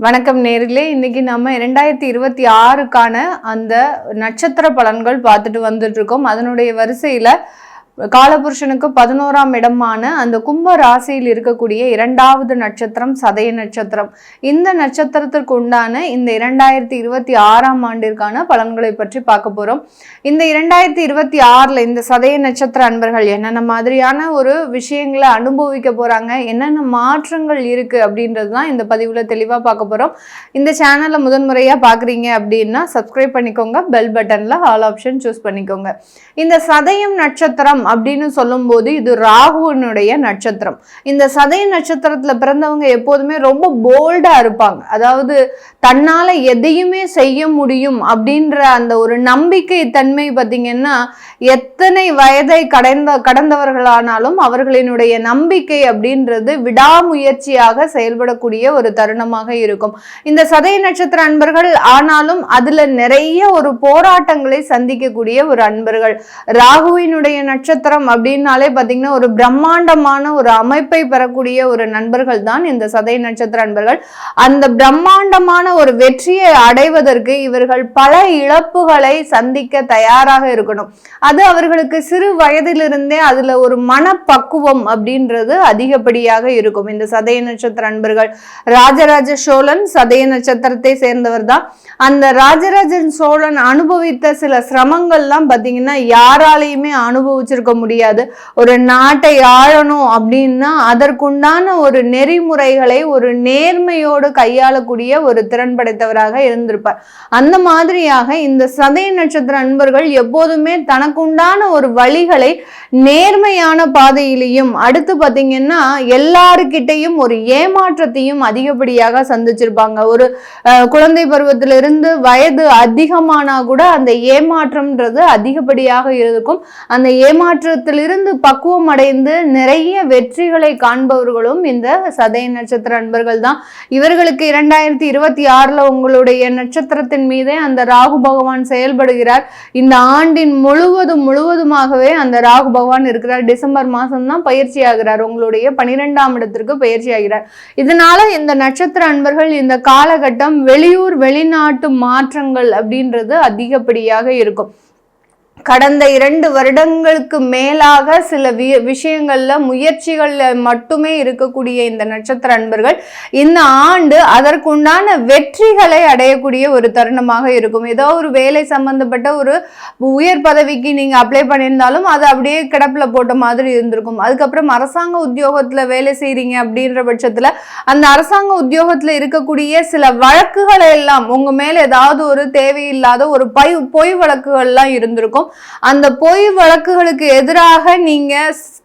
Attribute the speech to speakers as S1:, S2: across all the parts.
S1: வணக்கம் நேர்களே. இன்னைக்கு நம்ம 2026க்கான அந்த நட்சத்திர பலன்கள் பார்த்துட்டு வந்துட்டு இருக்கோம். அதனுடைய வரிசையில காலபுருஷனுக்கு 11ஆம் இடமான அந்த கும்ப ராசியில் இருக்கக்கூடிய 2வது நட்சத்திரம் சதய நட்சத்திரம். இந்த நட்சத்திரத்திற்கு உண்டான இந்த 2026ஆம் ஆண்டிற்கான பலன்களை பற்றி பார்க்க போறோம். இந்த 2026ல இந்த சதய நட்சத்திர அன்பர்கள் என்னென்ன மாதிரியான ஒரு விஷயங்களை அனுபவிக்க போறாங்க, என்னென்ன மாற்றங்கள் இருக்கு அப்படின்றது தான் இந்த பதிவுல தெளிவா பார்க்க போறோம். இந்த சேனலை முதன்முறையா பாக்குறீங்க அப்படின்னா சப்ஸ்கிரைப் பண்ணிக்கோங்க, பெல் பட்டன்ல ஆல் ஆப்ஷன் சூஸ் பண்ணிக்கோங்க. இந்த சதயம் நட்சத்திரம் அப்படின்னு சொல்லும் போது இது ராகுனுடைய நட்சத்திரம். இந்த சதய நட்சத்திரத்துல பிறந்தவங்க எப்போதுமே ரொம்ப போல்டா இருப்பாங்க. அதாவது தன்னால எதையுமே செய்ய முடியும் அப்படின்ற அந்த ஒரு நம்பிக்கை தன்மை பார்த்தீங்கன்னா, எத்தனை வயதை கடந்தவர்களானாலும் அவர்களினுடைய நம்பிக்கை அப்படின்றது விடாமுயற்சியாக செயல்படக்கூடிய ஒரு தருணமாக இருக்கும். இந்த சதய நட்சத்திர அன்பர்கள் ஆனாலும் அதுல நிறைய ஒரு போராட்டங்களை சந்திக்கக்கூடிய ஒரு அன்பர்கள். ராகுவினுடைய நட்சத்திரம் அப்படின்னாலே பார்த்தீங்கன்னா ஒரு பிரம்மாண்டமான ஒரு அமைப்பை பெறக்கூடிய ஒரு நண்பர்கள் தான் இந்த சதய நட்சத்திர அன்பர்கள். அந்த பிரம்மாண்டமான ஒரு வெற்றியை அடைவதற்கு இவர்கள் பல இழப்புகளை சந்திக்க தயாராக இருக்கணும். அது அவர்களுக்கு சிறு வயதிலிருந்தே அதுல ஒரு மனப்பக்குவம் அப்படின்றது அதிகப்படியாக இருக்கும். இந்த சதய நட்சத்திர அன்பர்கள் ராஜராஜ சோழன் சதய நட்சத்திரத்தை சேர்ந்தவர் தான். அந்த ராஜராஜன் சோழன் அனுபவித்த சில சிரமங்கள்லாம் பார்த்தீங்கன்னா யாராலையுமே அனுபவிச்சிருக்க முடியாது. ஒரு நாட்டை ஆளணும் அப்படின்னா அதற்குண்டான ஒரு நெறிமுறைகளை ஒரு நேர்மையோடு கையாளக்கூடிய ஒரு திறன் படைத்தவராக இருந்திருப்பார். அந்த மாதிரியாக இந்த சதய நட்சத்திர அன்பர்கள் எப்போதுமே தனக்குண்டான ஒரு வழிகளை நேர்மையான பாதையிலையும் அடுத்து பார்த்தீங்கன்னா எல்லாருக்கிட்டையும் ஒரு ஏமாற்றத்தையும் அதிகப்படியாக சந்திச்சிருப்பாங்க. ஒரு குழந்தை பருவத்திலிருந்து வயது அதிகமானா கூட அந்த ஏமாற்றம்ன்றது அதிகப்படியாக இருக்கும். அந்த ஏமாற்றத்திலிருந்து பக்குவம் அடைந்து நிறைய வெற்றிகளை காண்பவர்களும் இந்த சதய நட்சத்திர அன்பர்கள் தான். இவர்களுக்கு 2026ல உங்களுடைய நட்சத்திரத்தின் மீதே அந்த ராகு பகவான் செயல்படுகிறார். இந்த ஆண்டின் முழுவதுமாகவே அந்த ராகு பகவான் இருக்கிறார். டிசம்பர் மாதம் தான் பயிற்சி ஆகிறார், உங்களுடைய 12ஆம் இடத்திற்கு பயிற்சி ஆகிறார். இதனால இந்த நட்சத்திர அன்பர்கள் இந்த காலகட்டம் வெளியூர் வெளிநாட்டு மாற்றங்கள் அப்படின்றது அதிகப்படியாக இருக்கும். கடந்த 2 வருடங்களுக்கு மேலாக சில விஷயங்கள்ல முயற்சிகள்ல மட்டுமே இருக்கக்கூடிய இந்த நட்சத்திர அன்பர்கள் இந்த ஆண்டு அதற்குண்டான வெற்றிகளை அடையக்கூடிய ஒரு தருணமாக இருக்கும். ஏதோ ஒரு வேலை சம்பந்தப்பட்ட ஒரு உயர் பதவிக்கு நீங்க அப்ளை பண்ணியிருந்தாலும் அது அப்படியே கிடப்புல போட்ட மாதிரி இருந்திருக்கும். அதுக்கப்புறம் அரசாங்க உத்தியோகத்துல வேலை செய்றீங்க அப்படின்ற பட்சத்துல அந்த அரசாங்க உத்தியோகத்துல இருக்கக்கூடிய சில வழக்குகளை எல்லாம் உங்க மேல ஏதாவது ஒரு தேவையில்லாத ஒரு பொய் வழக்குகள்லாம் இருந்திருக்கும். அந்த பொய் வழக்குகளுக்கு எதிராக நீங்க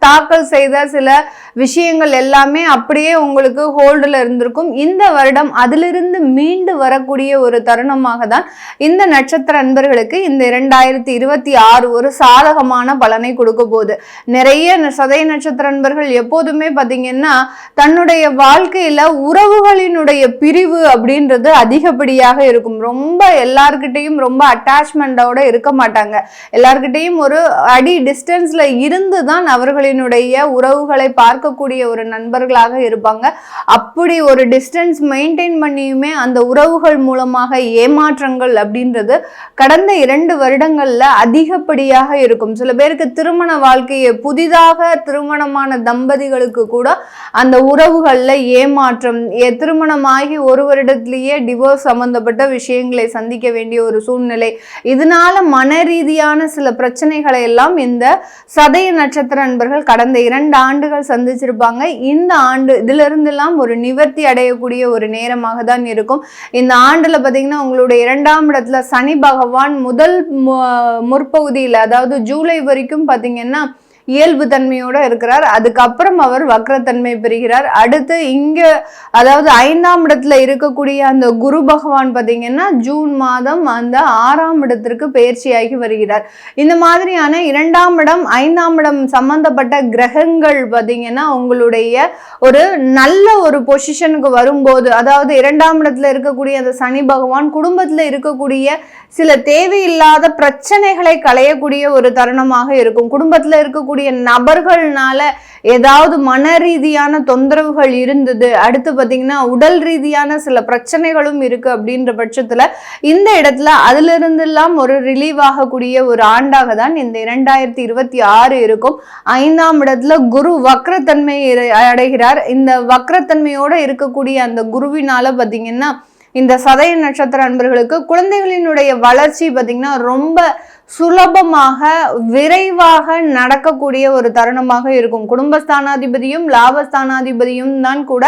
S1: தாக்கல் செய்த சில விஷயங்கள் எல்லாமே அப்படியே உங்களுக்கு ஹோல்டில் இருந்திருக்கும். இந்த வருடம் அதிலிருந்து மீண்டு வரக்கூடிய ஒரு தருணமாக தான் இந்த நட்சத்திர அன்பர்களுக்கு இந்த 2026 ஒரு சாதகமான பலனை கொடுக்க போகுது. நிறைய சதய நட்சத்திர அன்பர்கள் எப்போதுமே பார்த்தீங்கன்னா தன்னுடைய வாழ்க்கையில உறவுகளினுடைய பிரிவு அப்படின்றது அதிகப்படியாக இருக்கும். ரொம்ப எல்லார்கிட்டையும் ரொம்ப அட்டாச்மெண்டோட இருக்க மாட்டாங்க. எல்லார்கிட்டையும் ஒரு அடி டிஸ்டன்ஸ்ல இருந்து தான் அவர்களினுடைய உறவுகளை பார்க்கக்கூடிய ஒரு நண்பர்களாக இருப்பாங்க. அப்படி ஒரு டிஸ்டன்ஸ் மெயின்டைன் பண்ணியுமே அந்த உறவுகள் மூலமாக ஏமாற்றங்கள் அப்படின்றது கடந்த 2 வருடங்கள்ல அதிகப்படியாக இருக்கும். சில பேருக்கு திருமண வாழ்க்கையை புதிதாக திருமணமான தம்பதிகளுக்கு கூட அந்த உறவுகள்ல ஏமாற்றம், திருமணமாகி 1 வருடத்திலேயே டிவோர்ஸ் சம்பந்தப்பட்ட விஷயங்களை சந்திக்க வேண்டிய ஒரு சூழ்நிலை, இதனால மன ரீதியான சில பிரச்சனைகளை எல்லாம் இந்த சதய நட்சத்திர அன்பர்கள் கடந்த 2 ஆண்டுகள் சந்திச்சிருப்பாங்க. இந்த ஆண்டு இதுல இருந்தெல்லாம் ஒரு நிவர்த்தி அடையக்கூடிய ஒரு நேரமாக தான் இருக்கும். இந்த ஆண்டுல பாத்தீங்கன்னா உங்களுடைய 2ஆம் இடத்துல சனி பகவான் முதல் முற்பகுதியில் அதாவது ஜூலை வரைக்கும் பாத்தீங்கன்னா இயல்பு தன்மையோட இருக்கிறார். அதுக்கப்புறம் அவர் வக்ரத்தன்மை பெறுகிறார். அடுத்து இங்க அதாவது 5ஆம் இடத்துல இருக்கக்கூடிய அந்த குரு பகவான் பார்த்தீங்கன்னா ஜூன் மாதம் அந்த 6ஆம் இடத்திற்கு பயிற்சியாகி வருகிறார். இந்த மாதிரியான 2ஆம் இடம் 5ஆம் இடம் சம்பந்தப்பட்ட கிரகங்கள் பார்த்தீங்கன்னா உங்களுடைய ஒரு நல்ல ஒரு பொசிஷனுக்கு வரும்போது, அதாவது 2ஆம் இடத்துல இருக்கக்கூடிய அந்த சனி பகவான் குடும்பத்துல இருக்கக்கூடிய சில தேவையில்லாத பிரச்சனைகளை களையக்கூடிய ஒரு தருணமாக இருக்கும். குடும்பத்துல இருக்கக்கூடிய இருக்கக்கூடிய நபர்கள்னால ஏதாவது மன ரீதியான தொந்தரவுகள் இருந்தது, அடுத்து பார்த்தீங்கன்னா உடல் ரீதியான சில பிரச்சனைகளும் இருக்கு அப்படின்ற பட்சத்துல இந்த இடத்துல அதுல இருந்தெல்லாம் ஒரு ரிலீவ் ஆகக்கூடிய ஒரு ஆண்டாக தான் இந்த 2026 இருக்கும். 5ஆம் இடத்துல குரு வக்ரத்தன்மை அடைகிறார். இந்த வக்ரத்தன்மையோட இருக்கக்கூடிய அந்த குருவினால பார்த்தீங்கன்னா இந்த சதய நட்சத்திர அன்பர்களுக்கு குழந்தைகளினுடைய வளர்ச்சி பார்த்தீங்கன்னா ரொம்ப சுலபமாக விரைவாக நடக்கக்கூடிய ஒரு தருணமாக இருக்கும். குடும்பஸ்தானாதிபதியும் லாபஸ்தானாதிபதியும் தான் கூட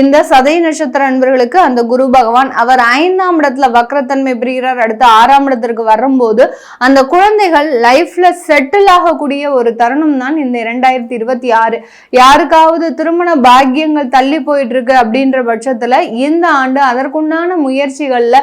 S1: இந்த சதய நட்சத்திர அன்பர்களுக்கு அந்த குரு பகவான் அவர் 5ஆம் இடத்துல வக்ரத்தன்மை பெறுகிறார். அடுத்து 6ஆம் இடத்திற்கு வரும்போது அந்த குழந்தைகள் லைஃப்ல செட்டில் ஆகக்கூடிய ஒரு தருணம் தான் இந்த 2026. யாருக்காவது திருமண பாக்கியங்கள் தள்ளி போயிட்டு இருக்கு அப்படின்ற பட்சத்துல இந்த ஆண்டு அதற்குண்டான முயற்சிகள்ல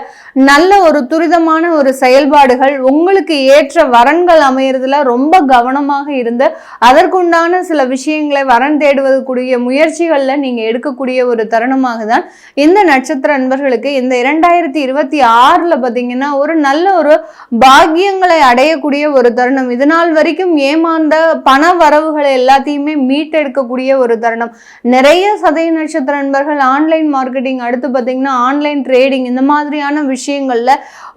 S1: நல்ல ஒரு துரிதமான ஒரு செயல்பாடுகள், உங்களுக்கு ஏற்ற வரன்கள் அமையறதுல ரொம்ப கவனமாக இருந்து அதற்குண்டான சில விஷயங்களை வரன் தேடுவதற்குரிய முயற்சிகள்ல நீங்க எடுக்கக்கூடிய ஒரு தருணமாக தான் இந்த நட்சத்திர அன்பர்களுக்கு இந்த 2026 பாத்தீங்கன்னா ஒரு நல்ல ஒரு பாக்கியங்களை அடையக்கூடிய ஒரு தருணம். இதனால் வரைக்கும் ஏமாந்த பண வரவுகளை எல்லாத்தையுமே மீட்டெடுக்கக்கூடிய ஒரு தருணம். நிறைய சதய நட்சத்திர அன்பர்கள் ஆன்லைன் மார்க்கெட்டிங், அடுத்து பாத்தீங்கன்னா ஆன்லைன் ட்ரேடிங், இந்த மாதிரியான விஷயங்கள்ல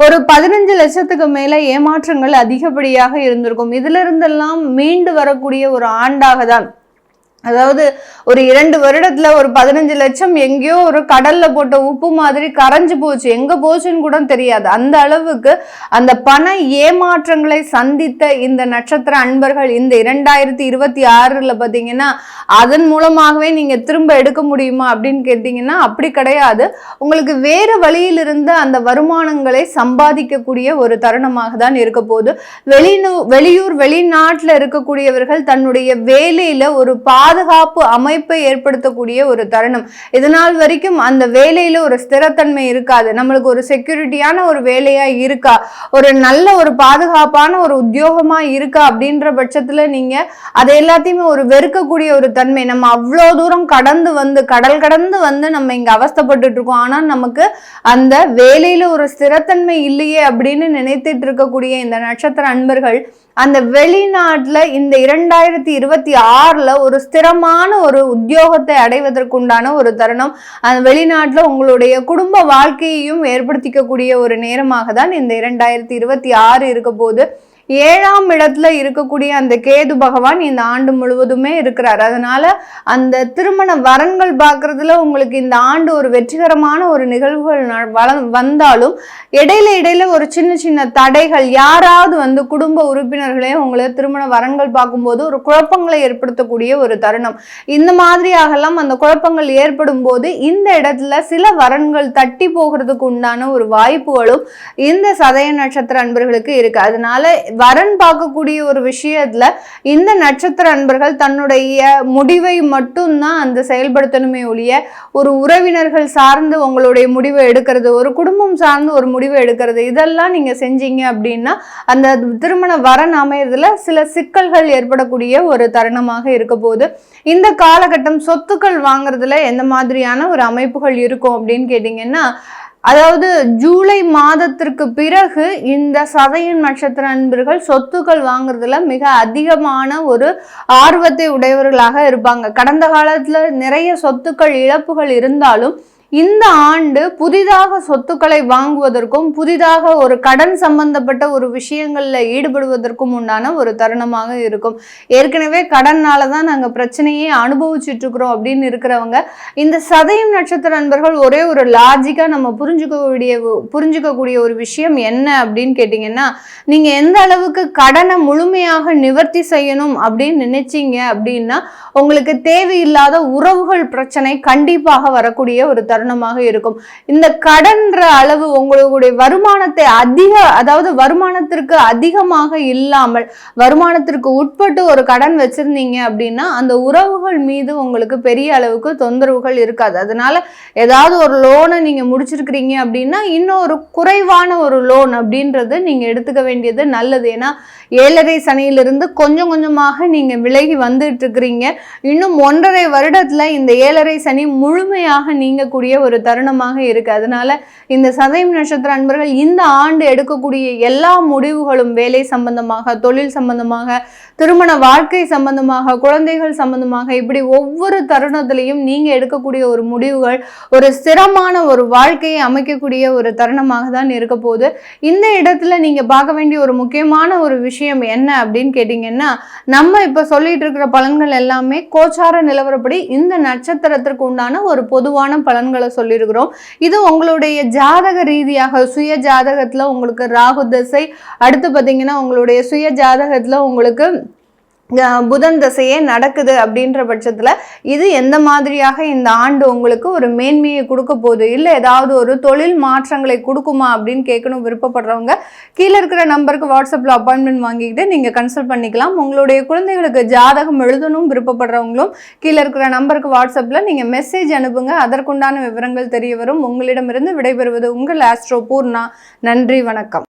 S1: ஒரு 15 லட்சத்துக்கு மேல ஏமாற்றங்கள் அதிகப்படியாக இருந்திருக்கும். இதுல இருந்தெல்லாம் மீண்டு வரக்கூடிய ஒரு ஆண்டாக தான், அதாவது ஒரு 2 வருடத்துல ஒரு 15 லட்சம் எங்கேயோ ஒரு கடல்ல போட்ட உப்பு மாதிரி கரைஞ்சு போச்சு, எங்க போச்சுன்னு கூட தெரியாது. அந்த அளவுக்கு அந்த பண ஏமாற்றங்களை சந்தித்த இந்த நட்சத்திர அன்பர்கள் இந்த 2026 பாத்தீங்கன்னா அதன் மூலமாகவே நீங்க திரும்ப எடுக்க முடியுமா அப்படின்னு கேட்டீங்கன்னா அப்படி கிடையாது. உங்களுக்கு வேறு வழியிலிருந்து அந்த வருமானங்களை சம்பாதிக்கக்கூடிய ஒரு தருணமாக தான் இருக்க போகுது. வெளியூர் வெளிநாட்டுல இருக்கக்கூடியவர்கள் தன்னுடைய வேலையில ஒரு பாதுகாப்பு அமைப்பை ஏற்படுத்தக்கூடிய ஒரு தருணம். இதனால் வரைக்கும் அந்த வேலையில ஒரு ஸ்திரத்தன்மை இருக்காது, நம்மளுக்கு ஒரு செக்யூரிட்டியான ஒரு வேலையா இருக்கா, ஒரு நல்ல ஒரு பாதுகாப்பான ஒரு உத்தியோகமா இருக்கா அப்படின்ற பட்சத்துல நீங்க அதை எல்லாத்தையுமே ஒரு வெறுக்கக்கூடிய ஒரு தன்மை. நம்ம அவ்வளோ தூரம் கடந்து வந்து கடல் கடந்து வந்து நம்ம இங்க அவஸ்தப்பட்டு இருக்கோம், ஆனா நமக்கு அந்த வேலையில ஒரு ஸ்திரத்தன்மை இல்லையே அப்படின்னு நினைத்துட்டு இருக்கக்கூடிய இந்த நட்சத்திர அன்பர்கள் அந்த வெளிநாட்டுல இந்த 2026 ஒரு ஸ்திரமான ஒரு உத்தியோகத்தை அடைவதற்குண்டான ஒரு தருணம். அந்த வெளிநாட்டுல உங்களுடைய குடும்ப வாழ்க்கையையும் ஏற்படுத்திக்கக்கூடிய ஒரு நேரமாக தான் இந்த 2026 இருக்க போது. 7ஆம் இடத்துல இருக்கக்கூடிய அந்த கேது பகவான் இந்த ஆண்டு முழுவதுமே இருக்கிறார். அதனால அந்த திருமண வரன்கள் பார்க்கறதுல உங்களுக்கு இந்த ஆண்டு ஒரு வெற்றிகரமான ஒரு நிகழ்வுகள் வந்தாலும் இடையில ஒரு சின்ன சின்ன தடைகள், யாராவது வந்து குடும்ப உறுப்பினர்களே உங்களை திருமண வரன்கள் பார்க்கும்போது ஒரு குழப்பங்களை ஏற்படுத்தக்கூடிய ஒரு தருணம். இந்த மாதிரியாகலாம் அந்த குழப்பங்கள் ஏற்படும் போது இந்த இடத்துல சில வரன்கள் தட்டி போகிறதுக்கு உண்டான ஒரு வாய்ப்புகளும் இந்த சதய நட்சத்திர அன்பர்களுக்கு இருக்கு. அதனால வரன் பார்க்கக்கூடிய ஒரு விஷயத்துல இந்த நட்சத்திர அன்பர்கள் தன்னுடைய முடிவை மட்டும்தான் அந்த செயல்படுத்தணுமே ஒழிய ஒரு உறவினர்கள் சார்ந்து உங்களுடைய முடிவை எடுக்கிறது, ஒரு குடும்பம் சார்ந்து ஒரு முடிவை எடுக்கிறது, இதெல்லாம் நீங்க செஞ்சீங்க அப்படின்னா அந்த திருமண வரன் அமையறதுல சில சிக்கல்கள் ஏற்படக்கூடிய ஒரு தருணமாக இருக்க போது. இந்த காலகட்டம் சொத்துக்கள் வாங்குறதுல எந்த மாதிரியான ஒரு அமைப்புகள் இருக்கும் அப்படின்னு கேட்டீங்கன்னா, அதாவது ஜூலை மாதத்திற்கு பிறகு இந்த சதய நட்சத்திர அன்பர்கள் சொத்துக்கள் வாங்குறதுல மிக அதிகமான ஒரு ஆர்வத்தை உடையவர்களாக இருப்பாங்க. கடந்த காலத்துல நிறைய சொத்துக்கள் இழப்புகள் இருந்தாலும் இந்த ஆண்டு புதிதாக சொத்துக்களை வாங்குவதற்கும் புதிதாக ஒரு கடன் சம்பந்தப்பட்ட ஒரு விஷயங்கள்ல ஈடுபடுவதற்கும் உண்டான ஒரு தருணமாக இருக்கும். ஏற்கனவே கடன்னால தான் நாங்க பிரச்சனையே அனுபவிச்சுட்டு இருக்கிறோம் அப்படின்னு இருக்கிறவங்க இந்த சதயம் நட்சத்திர நண்பர்கள் ஒரே ஒரு லாஜிக்கா நம்ம புரிஞ்சுக்கக்கூடிய ஒரு விஷயம் என்ன அப்படின்னு கேட்டீங்கன்னா, நீங்க எந்த அளவுக்கு கடனை முழுமையாக நிவர்த்தி செய்யணும் அப்படின்னு நினைச்சீங்க அப்படின்னா உங்களுக்கு தேவையில்லாத உறவுகள் பிரச்சனை கண்டிப்பாக வரக்கூடிய ஒரு தருணமாக இருக்கும். இந்த கடன்ற அளவு உங்களுடைய வருமானத்தை அதாவது வருமானத்திற்கு அதிகமாக இல்லாமல் வருமானத்திற்கு உட்பட்டு ஒரு கடன் வச்சிருந்தீங்க அப்படின்னா அந்த உறவுகள் மீது உங்களுக்கு பெரிய அளவுக்கு தொந்தரவுகள் இருக்காது. அதனால ஏதாவது ஒரு லோனை நீங்க முடிச்சிருக்கிறீங்க அப்படின்னா இன்னும் ஒரு குறைவான ஒரு லோன் அப்படின்றது நீங்க எடுத்துக்க வேண்டியது நல்லது. ஏன்னா ஏழரை சனியிலிருந்து கொஞ்சம் கொஞ்சமாக நீங்க விலகி வந்துட்டு இருக்கிறீங்க. இன்னும் 1.5 வருடத்துல இந்த ஏழரை சனி முழுமையாக நீங்கக்கூடிய ஒரு தருணமாக இருக்கு. அதனால இந்த சதயம் நட்சத்திர அன்பர்கள் இந்த ஆண்டு எடுக்கக்கூடிய எல்லா முடிவுகளும் வேலை சம்பந்தமாக, தொழில் சம்பந்தமாக, திருமண வாழ்க்கை சம்பந்தமாக, குழந்தைகள் சம்பந்தமாக, இப்படி ஒவ்வொரு தருணத்திலையும் நீங்க எடுக்கக்கூடிய ஒரு முடிவுகள் ஒரு ஸ்திரமான ஒரு வாழ்க்கையை அமைக்கக்கூடிய ஒரு தருணமாக தான் இருக்க போகுது. இந்த இடத்துல நீங்க பார்க்க வேண்டிய ஒரு முக்கியமான ஒரு விஷயம் என்ன அப்படின்னு கேட்டீங்கன்னா, நம்ம இப்ப சொல்லிட்டு இருக்கிற பலன்கள் எல்லாமே கோச்சார நிலவரப்படி இந்த நட்சத்திரத்திற்கு உண்டான ஒரு பொதுவான பலன்களை சொல்லியிருக்கிறோம். இது உங்களுடைய ஜாதக ரீதியாக சுய ஜாதகத்துல உங்களுக்கு ராகு தசை, அடுத்து பார்த்தீங்கன்னா உங்களுடைய சுய ஜாதகத்துல உங்களுக்கு புதன் தசையே நடக்குது அப்படின்ற பட்சத்துல இது எந்த மாதிரியாக இந்த ஆண்டு உங்களுக்கு ஒரு மேன்மையை கொடுக்க போகுது, இல்லை ஏதாவது ஒரு தொழில் மாற்றங்களை கொடுக்குமா அப்படின்னு கேட்கணும் விருப்பப்படுறவங்க கீழே இருக்கிற நம்பருக்கு வாட்ஸ்அப்ல அப்பாயின்மெண்ட் வாங்கிக்கிட்டு நீங்க கன்சல்ட் பண்ணிக்கலாம். உங்களுடைய குழந்தைகளுக்கு ஜாதகம் எழுதணும் விருப்பப்படுறவங்களும் கீழே இருக்கிற நம்பருக்கு வாட்ஸ்அப்ல நீங்க மெசேஜ் அனுப்புங்க. அதற்குண்டான விவரங்கள் தெரிய வரும். உங்களிடமிருந்து விடைபெறுவது உங்கள் ஆஸ்ட்ரோ பூர்ணா. நன்றி, வணக்கம்.